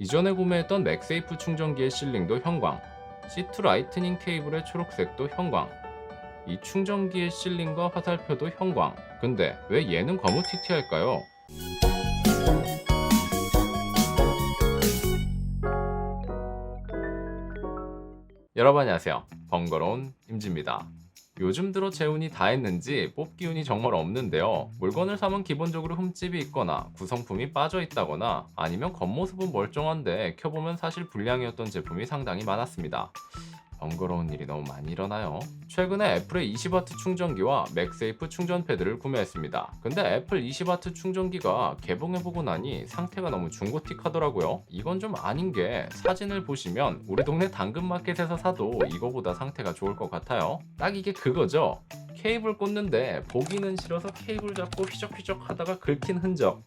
이전에 구매했던 맥세이프 충전기의 실링도 형광, C2 라이트닝 케이블의 초록색도 형광, 이 충전기의 실링과 화살표도 형광. 근데 왜 얘는 거무튀튀할까요? 여러분 안녕하세요. 번거로운 임지입니다. 요즘 들어 제 운이 다 했는지 뽑기 운이 정말 없는데요. 물건을 사면 기본적으로 흠집이 있거나 구성품이 빠져 있다거나 아니면 겉모습은 멀쩡한데 켜보면 사실 불량이었던 제품이 상당히 많았습니다. 번거로운 일이 너무 많이 일어나요. 최근에 애플의 20W 충전기와 맥세이프 충전 패드를 구매했습니다. 근데 애플 20W 충전기가 개봉해보고 나니 상태가 너무 중고틱하더라고요. 이건 좀 아닌 게 사진을 보시면 우리 동네 당근마켓에서 사도 이거보다 상태가 좋을 것 같아요. 딱 이게 그거죠. 케이블 꽂는데 보기는 싫어서 케이블 잡고 휘적휘적 하다가 긁힌 흔적.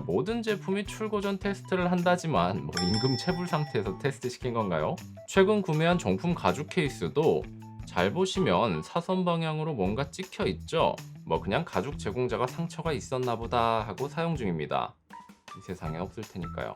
모든 제품이 출고 전 테스트를 한다지만 임금 체불 상태에서 테스트 시킨 건가요? 최근 구매한 정품 가죽 케이스도 잘 보시면 사선 방향으로 뭔가 찍혀 있죠? 그냥 가죽 제공자가 상처가 있었나 보다 하고 사용 중입니다. 이 세상에 없을 테니까요.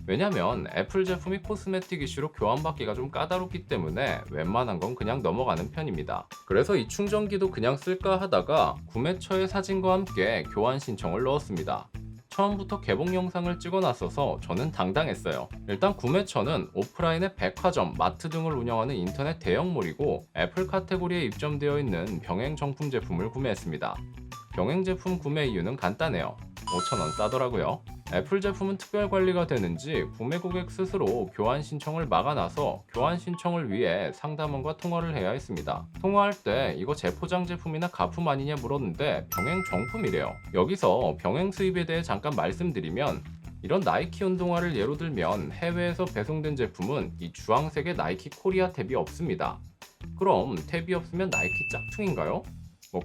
왜냐면 애플 제품이 코스메틱 이슈로 교환받기가 좀 까다롭기 때문에 웬만한 건 그냥 넘어가는 편입니다. 그래서 이 충전기도 그냥 쓸까 하다가 구매처의 사진과 함께 교환 신청을 넣었습니다. 처음부터 개봉 영상을 찍어놨어서 저는 당당했어요. 일단 구매처는 오프라인의 백화점, 마트 등을 운영하는 인터넷 대형몰이고 애플 카테고리에 입점되어 있는 병행 정품 제품을 구매했습니다. 병행 제품 구매 이유는 간단해요. 5,000원 싸더라고요. 애플 제품은 특별 관리가 되는지 구매 고객 스스로 교환 신청을 막아놔서 교환 신청을 위해 상담원과 통화를 해야 했습니다. 통화할 때 이거 재포장 제품이나 가품 아니냐 물었는데 병행 정품이래요. 여기서 병행 수입에 대해 잠깐 말씀드리면 이런 나이키 운동화를 예로 들면 해외에서 배송된 제품은 이 주황색의 나이키 코리아 탭이 없습니다. 그럼 탭이 없으면 나이키 짝퉁인가요?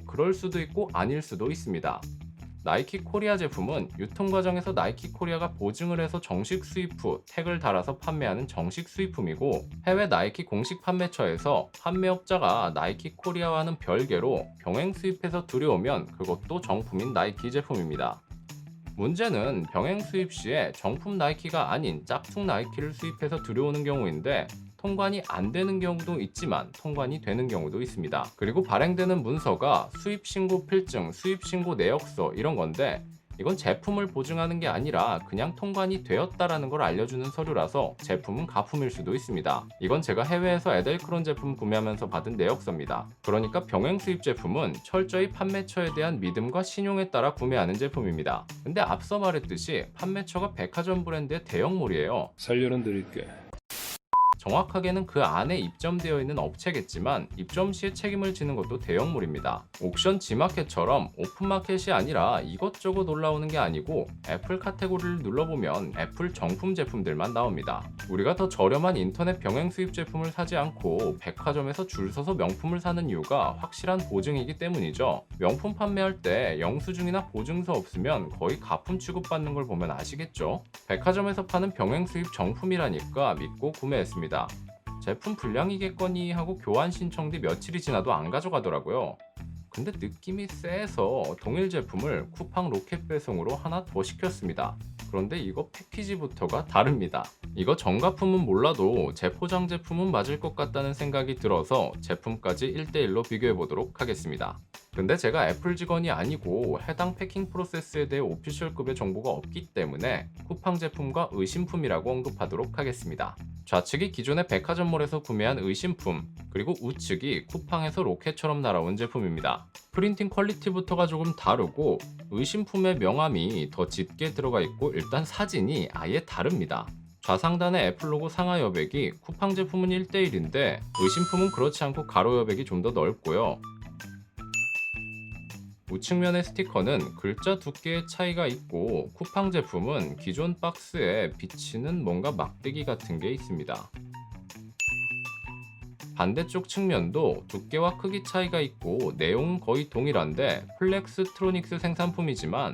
그럴 수도 있고 아닐 수도 있습니다. 나이키 코리아 제품은 유통 과정에서 나이키 코리아가 보증을 해서 정식 수입 후 태그를 달아서 판매하는 정식 수입품이고 해외 나이키 공식 판매처에서 판매업자가 나이키 코리아와는 별개로 병행 수입해서 들여오면 그것도 정품인 나이키 제품입니다. 문제는 병행 수입 시에 정품 나이키가 아닌 짝퉁 나이키를 수입해서 들여오는 경우인데 통관이 안 되는 경우도 있지만 통관이 되는 경우도 있습니다. 그리고 발행되는 문서가 수입신고 필증, 수입신고 내역서 이런 건데 이건 제품을 보증하는 게 아니라 그냥 통관이 되었다라는 걸 알려주는 서류라서 제품은 가품일 수도 있습니다. 이건 제가 해외에서 에델크론 제품 구매하면서 받은 내역서입니다. 그러니까 병행 수입 제품은 철저히 판매처에 대한 믿음과 신용에 따라 구매하는 제품입니다. 근데 앞서 말했듯이 판매처가 백화점 브랜드의 대형몰이에요. 살려는 드릴게. 정확하게는 그 안에 입점되어 있는 업체겠지만 입점 시에 책임을 지는 것도 대형몰입니다. 옥션 G마켓처럼 오픈마켓이 아니라 이것저것 올라오는 게 아니고 애플 카테고리를 눌러보면 애플 정품 제품들만 나옵니다. 우리가 더 저렴한 인터넷 병행 수입 제품을 사지 않고 백화점에서 줄 서서 명품을 사는 이유가 확실한 보증이기 때문이죠. 명품 판매할 때 영수증이나 보증서 없으면 거의 가품 취급받는 걸 보면 아시겠죠? 백화점에서 파는 병행 수입 정품이라니까 믿고 구매했습니다. 제품 불량이겠거니 하고 교환 신청 뒤 며칠이 지나도 안 가져가더라고요. 근데 느낌이 세서 동일 제품을 쿠팡 로켓 배송으로 하나 더 시켰습니다. 그런데 이거 패키지부터가 다릅니다. 이거 정가품은 몰라도 재포장 제품은 맞을 것 같다는 생각이 들어서 제품까지 1대1로 비교해보도록 하겠습니다. 근데 제가 애플 직원이 아니고 해당 패킹 프로세스에 대해 오피셜급의 정보가 없기 때문에 쿠팡 제품과 의심품이라고 언급하도록 하겠습니다. 좌측이 기존의 백화점몰에서 구매한 의심품, 그리고 우측이 쿠팡에서 로켓처럼 날아온 제품입니다. 프린팅 퀄리티부터가 조금 다르고 의심품의 명암이 더 짙게 들어가 있고 일단 사진이 아예 다릅니다. 좌상단의 애플 로고 상하 여백이 쿠팡 제품은 1대1인데 의심품은 그렇지 않고 가로 여백이 좀 더 넓고요. 우측면의 스티커는 글자 두께의 차이가 있고 쿠팡 제품은 기존 박스에 비치는 뭔가 막대기 같은 게 있습니다. 반대쪽 측면도 두께와 크기 차이가 있고 내용은 거의 동일한데 플렉스트로닉스 생산품이지만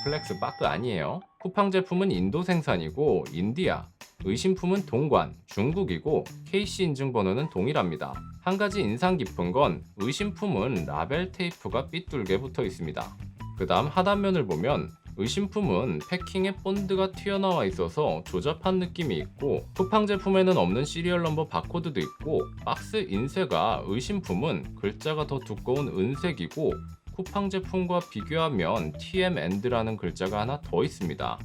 플렉스 바크 아니에요. 쿠팡 제품은 인도 생산이고 인디아, 의심품은 동관, 중국이고 KC 인증 번호는 동일합니다. 한 가지 인상 깊은 건 의심품은 라벨 테이프가 삐뚤게 붙어 있습니다. 그 다음 하단면을 보면 의심품은 패킹에 본드가 튀어나와 있어서 조잡한 느낌이 있고, 쿠팡 제품에는 없는 시리얼 넘버 바코드도 있고, 박스 인쇄가 의심품은 글자가 더 두꺼운 은색이고, 쿠팡 제품과 비교하면 TMand라는 글자가 하나 더 있습니다.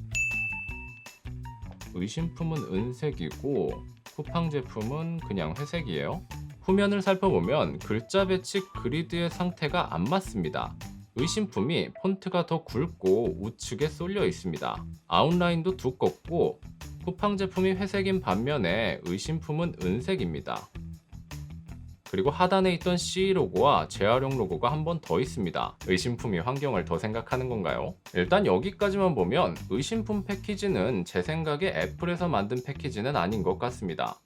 의심품은 은색이고 쿠팡 제품은 그냥 회색이에요. 후면을 살펴보면 글자 배치 그리드의 상태가 안 맞습니다. 의심품이 폰트가 더 굵고 우측에 쏠려 있습니다. 아웃라인도 두껍고 쿠팡 제품이 회색인 반면에 의심품은 은색입니다. 그리고 하단에 있던 C 로고와 재활용 로고가 한 번 더 있습니다. 의심품이 환경을 더 생각하는 건가요? 일단 여기까지만 보면 의심품 패키지는 제 생각에 애플에서 만든 패키지는 아닌 것 같습니다.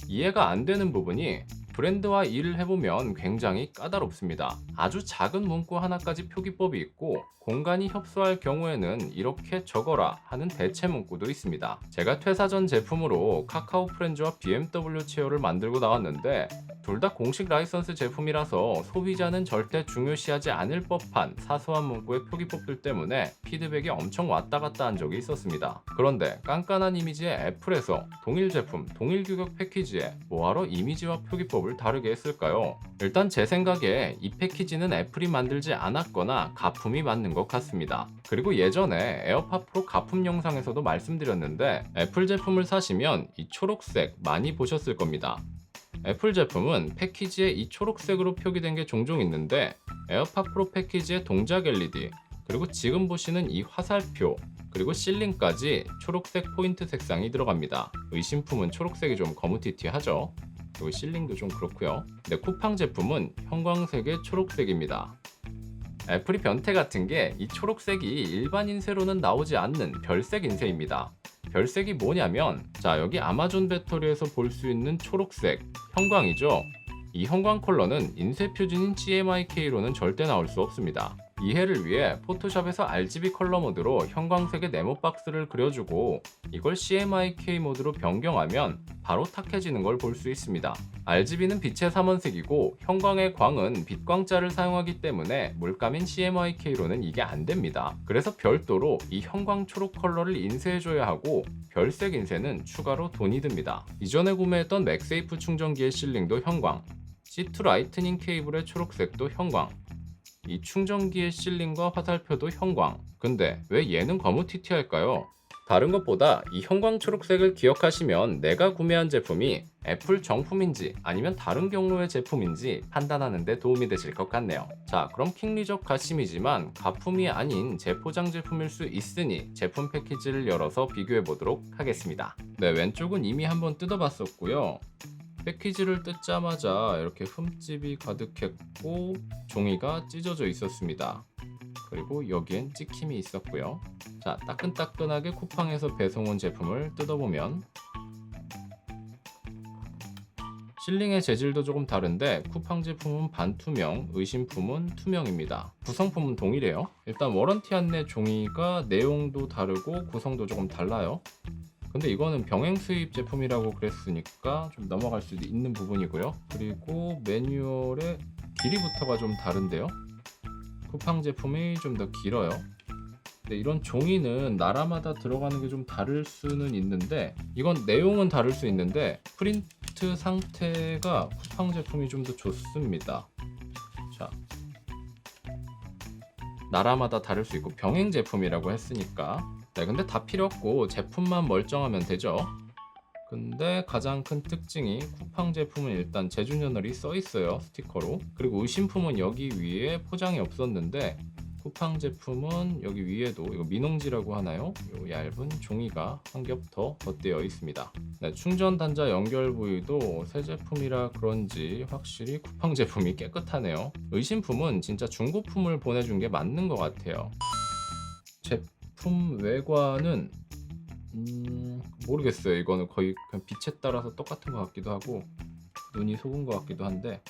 이해가 안 되는 부분이 브랜드와 일을 해보면 굉장히 까다롭습니다. 아주 작은 문구 하나까지 표기법이 있고 공간이 협소할 경우에는 이렇게 적어라 하는 대체 문구도 있습니다. 제가 퇴사 전 제품으로 카카오 프렌즈와 BMW 체어를 만들고 나왔는데 둘 다 공식 라이선스 제품이라서 소비자는 절대 중요시하지 않을 법한 사소한 문구의 표기법들 때문에 피드백이 엄청 왔다 갔다 한 적이 있었습니다. 그런데 깐깐한 이미지의 애플에서 동일 제품, 동일 규격 패키지에 뭐하러 이미지와 표기법을 다르게 했을까요? 일단 제 생각에 이 패키지는 애플이 만들지 않았거나 가품이 맞는 것 같습니다. 그리고 예전에 에어팟 프로 가품 영상에서도 말씀드렸는데 애플 제품을 사시면 이 초록색 많이 보셨을 겁니다. 애플 제품은 패키지에 이 초록색으로 표기된 게 종종 있는데 에어팟 프로 패키지의 동작 LED, 그리고 지금 보시는 이 화살표, 그리고 실링까지 초록색 포인트 색상이 들어갑니다. 의심품은 초록색이 좀 거무튀튀하죠. 그리고 실링도 좀 그렇고요. 근데 쿠팡 제품은 형광색의 초록색입니다. 애플이 변태 같은 게 이 초록색이 일반 인쇄로는 나오지 않는 별색 인쇄입니다. 별색이 뭐냐면, 자, 여기 아마존 배터리에서 볼 수 있는 초록색, 형광이죠. 이 형광 컬러는 인쇄 표준인 CMYK로는 절대 나올 수 없습니다. 이해를 위해 포토샵에서 RGB 컬러 모드로 형광색의 네모 박스를 그려주고 이걸 CMYK 모드로 변경하면 바로 탁해지는 걸 볼 수 있습니다. RGB는 빛의 삼원색이고 형광의 광은 빛광자를 사용하기 때문에 물감인 CMYK로는 이게 안 됩니다. 그래서 별도로 이 형광 초록 컬러를 인쇄해줘야 하고 별색 인쇄는 추가로 돈이 듭니다. 이전에 구매했던 맥세이프 충전기의 실링도 형광, C2 라이트닝 케이블의 초록색도 형광, 이 충전기의 실링과 화살표도 형광. 근데 왜 얘는 거무튀튀할까요? 다른 것보다 이 형광 초록색을 기억하시면 내가 구매한 제품이 애플 정품인지 아니면 다른 경로의 제품인지 판단하는 데 도움이 되실 것 같네요. 자, 그럼 킹리적 가심이지만 가품이 아닌 재포장 제품일 수 있으니 제품 패키지를 열어서 비교해 보도록 하겠습니다. 네, 왼쪽은 이미 한번 뜯어봤었고요. 패키지를 뜯자마자 이렇게 흠집이 가득했고 종이가 찢어져 있었습니다. 그리고 여기엔 찍힘이 있었고요. 자, 따끈따끈하게 쿠팡에서 배송 온 제품을 뜯어보면 실링의 재질도 조금 다른데 쿠팡 제품은 반투명, 의심품은 투명입니다. 구성품은 동일해요. 일단 워런티 안내 종이가 내용도 다르고 구성도 조금 달라요. 근데 이거는 병행 수입 제품이라고 그랬으니까 좀 넘어갈 수도 있는 부분이고요. 그리고 매뉴얼의 길이부터가 좀 다른데요. 쿠팡 제품이 좀 더 길어요. 근데 이런 종이는 나라마다 들어가는 게 좀 다를 수는 있는데 이건 내용은 다를 수 있는데 프린트 상태가 쿠팡 제품이 좀 더 좋습니다. 자, 나라마다 다를 수 있고 병행 제품이라고 했으니까 네, 근데 다 필요 없고 제품만 멀쩡하면 되죠. 근데 가장 큰 특징이 쿠팡 제품은 일단 재준연월이 써 있어요, 스티커로. 그리고 의심품은 여기 위에 포장이 없었는데 쿠팡 제품은 여기 위에도 이거 민홍지라고 하나요? 요 얇은 종이가 한 겹 더 덧대어 있습니다. 네, 충전 단자 연결 부위도 새 제품이라 그런지 확실히 쿠팡 제품이 깨끗하네요. 의심품은 진짜 중고품을 보내준 게 맞는 것 같아요. 제품 외관은 모르겠어요. 이거는 거의 그냥 빛에 따라서 똑같은 것 같기도 하고 눈이 속은 것 같기도 한데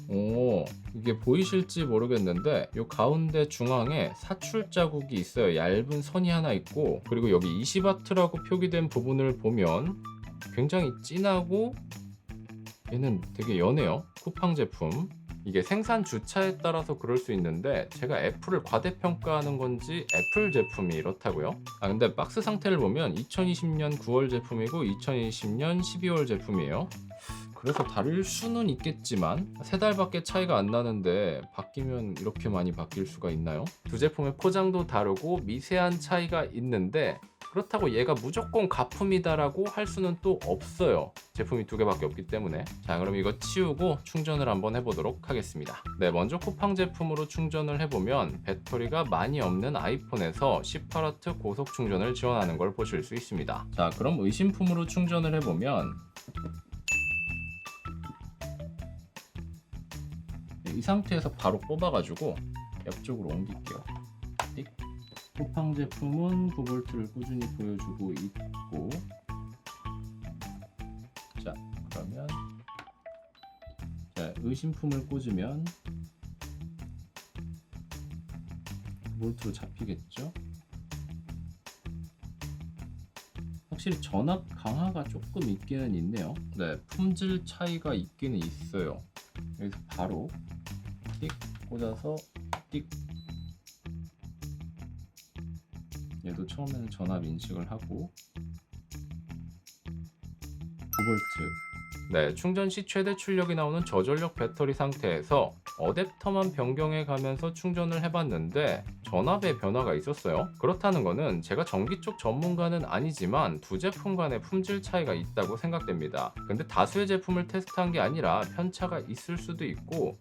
오, 이게 보이실지 모르겠는데 요 가운데 중앙에 사출 자국이 있어요. 얇은 선이 하나 있고 그리고 여기 20W라고 표기된 부분을 보면 굉장히 진하고 얘는 되게 연해요. 쿠팡 제품. 이게 생산 주차에 따라서 그럴 수 있는데 제가 애플을 과대평가하는 건지 애플 제품이 이렇다고요? 근데 박스 상태를 보면 2020년 9월 제품이고 2020년 12월 제품이에요. 그래서 다를 수는 있겠지만 3달밖에 차이가 안 나는데 바뀌면 이렇게 많이 바뀔 수가 있나요? 두 제품의 포장도 다르고 미세한 차이가 있는데 그렇다고 얘가 무조건 가품이다라고 할 수는 또 없어요. 제품이 2개밖에 없기 때문에. 자, 그럼 이거 치우고 충전을 한번 해보도록 하겠습니다. 네, 먼저 쿠팡 제품으로 충전을 해보면 배터리가 많이 없는 아이폰에서 18W 고속 충전을 지원하는 걸 보실 수 있습니다. 자, 그럼 의심품으로 충전을 해보면 이 상태에서 바로 뽑아가지고 옆쪽으로 옮길게요. 띡. 쿠팡 제품은 9V를 꾸준히 보여주고 있고, 자, 그러면 의심품을 꽂으면 9V로 잡히겠죠? 확실히 전압 강화가 조금 있기는 있네요. 네, 품질 차이가 있기는 있어요. 여기서 바로 띡 꽂아서 띡. 얘도 처음에는 전압 인식을 하고 9V. 네, 충전 시 최대 출력이 나오는 저전력 배터리 상태에서 어댑터만 변경해 가면서 충전을 해봤는데 전압의 변화가 있었어요. 그렇다는 거는 제가 전기 쪽 전문가는 아니지만 두 제품 간의 품질 차이가 있다고 생각됩니다. 근데 다수의 제품을 테스트한 게 아니라 편차가 있을 수도 있고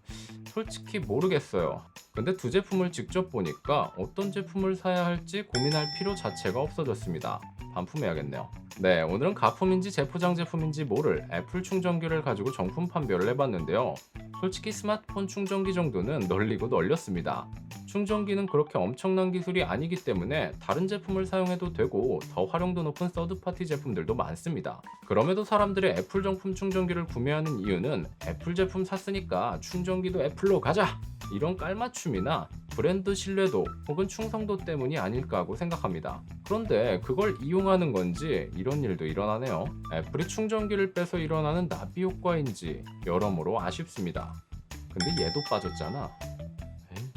솔직히 모르겠어요. 근데 두 제품을 직접 보니까 어떤 제품을 사야 할지 고민할 필요 자체가 없어졌습니다. 반품해야겠네요. 네, 오늘은 가품인지 재포장 제품인지 모를 애플 충전기를 가지고 정품 판별을 해봤는데요. 솔직히 스마트폰 충전기 정도는 널리고 널렸습니다. 충전기는 그렇게 엄청난 기술이 아니기 때문에 다른 제품을 사용해도 되고 더 활용도 높은 서드파티 제품들도 많습니다. 그럼에도 사람들이 애플 정품 충전기를 구매하는 이유는 애플 제품 샀으니까 충전기도 애플로 가자! 이런 깔맞춤이나 브랜드 신뢰도 혹은 충성도 때문이 아닐까 하고 생각합니다. 그런데 그걸 이용하는 건지 이런 일도 일어나네요. 애플이 충전기를 빼서 일어나는 나비 효과인지 여러모로 아쉽습니다. 근데 얘도 빠졌잖아.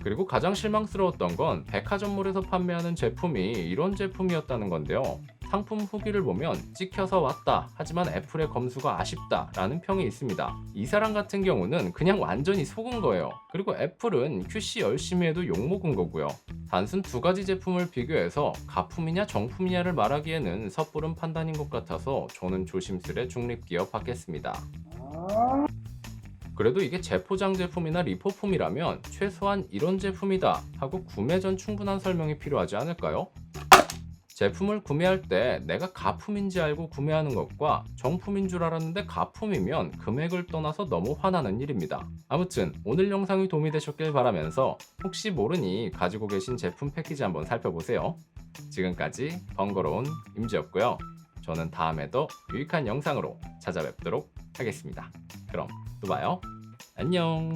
그리고 가장 실망스러웠던 건 백화점몰에서 판매하는 제품이 이런 제품이었다는 건데요. 상품 후기를 보면 찍혀서 왔다 하지만 애플의 검수가 아쉽다 라는 평이 있습니다. 이 사람 같은 경우는 그냥 완전히 속은 거예요. 그리고 애플은 QC 열심히 해도 욕먹은 거고요. 단순 두 가지 제품을 비교해서 가품이냐 정품이냐를 말하기에는 섣부른 판단인 것 같아서 저는 조심스레 중립기업 받겠습니다. 그래도 이게 재포장 제품이나 리포품이라면 최소한 이런 제품이다 하고 구매 전 충분한 설명이 필요하지 않을까요? 제품을 구매할 때 내가 가품인지 알고 구매하는 것과 정품인 줄 알았는데 가품이면 금액을 떠나서 너무 화나는 일입니다. 아무튼 오늘 영상이 도움이 되셨길 바라면서 혹시 모르니 가지고 계신 제품 패키지 한번 살펴보세요. 지금까지 번거로운 임지였고요. 저는 다음에도 유익한 영상으로 찾아뵙도록 하겠습니다. 그럼 또 봐요. 안녕.